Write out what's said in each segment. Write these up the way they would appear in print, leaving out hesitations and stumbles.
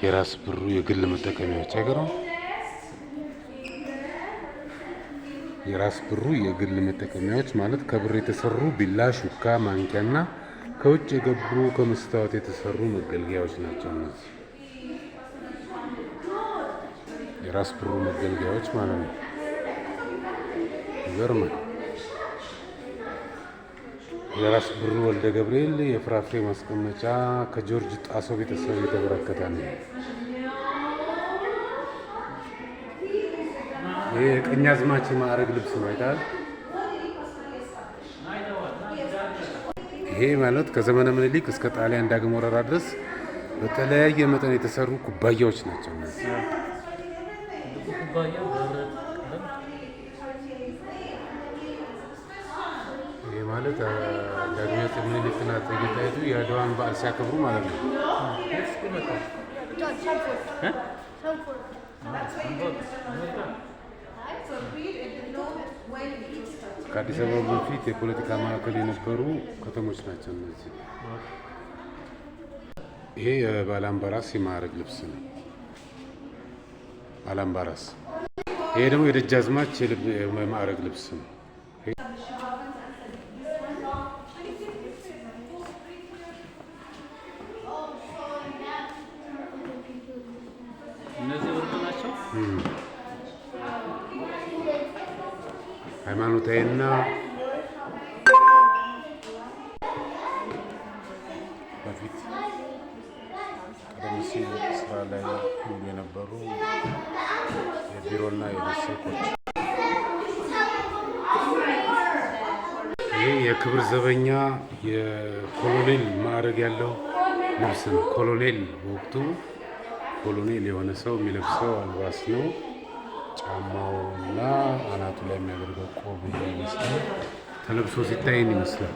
የራስ ብሩ የግል መጠቀሚያዎች አይገርም። የራስ ብሩ የግል መጠቀሚያዎች ማለት ከብር የተሰሩ ቢላ፣ ሹካ፣ ማንኪያና ከውጭ የገቡ ከመስታወት የተሰሩ መገልገያዎች ናቸው። እነዚህ የራስ ብሩ መገልገያዎች ማለት ነው። ይገርማል። የራስ ብሩ ወልደ ገብርኤል የፍራፍሬ ማስቀመጫ ከጆርጅ ጣሰው ቤተሰብ የተበረከተ ነው። ይሄ የቀኛዝማች ማዕረግ ልብስ ነው አይታል። ይሄ ማለት ከዘመነ ምኒልክ እስከ ጣሊያን ዳግም ወረራ ድረስ በተለያየ መጠን የተሰሩ ኩባያዎች ናቸው። ይሄ ማለት ዳግማዊ አፄ ምኒልክና እቴጌ ጣይቱ የአድዋን በዓል ሲያከብሩ ማለት ነው። ከአዲስ አበባ በፊት የፖለቲካ ማዕከል የነበሩ ከተሞች ናቸው እነዚህ። ይሄ የባላምባራስ የማዕረግ ልብስ ነው። ባላምባራስ። ይሄ ደግሞ የደጃዝማች የማዕረግ ልብስ ነው። ሃይማኖታዊና በፊት ቀደም ሲል ስራ ላይ የነበሩ የቢሮና የቤት ስልኮች። ይህ የክብር ዘበኛ የኮሎኔል ማዕረግ ያለው ልብስ ነው። ኮሎኔል በወቅቱ ኮሎኔል የሆነ ሰው የሚለብሰው አልባስ ነው። ጫማው እና አናቱ ላይ የሚያደርገው ቆብ ይመስላል። ተለብሶ ሲታይን ይመስላል።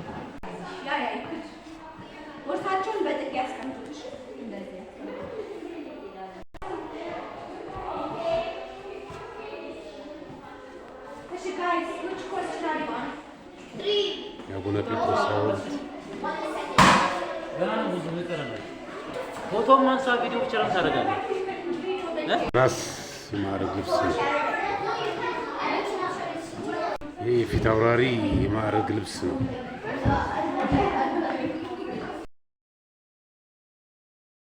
የአቡነ ጴጥሮስ ሐውልት ፎቶ ማንሳ ቪዲዮ ብቻ ነው ታደርጋለህ። ራስ የማዕረግ ልብስ ነው። ይህ የፊት አውራሪ የማዕረግ ልብስ ነው።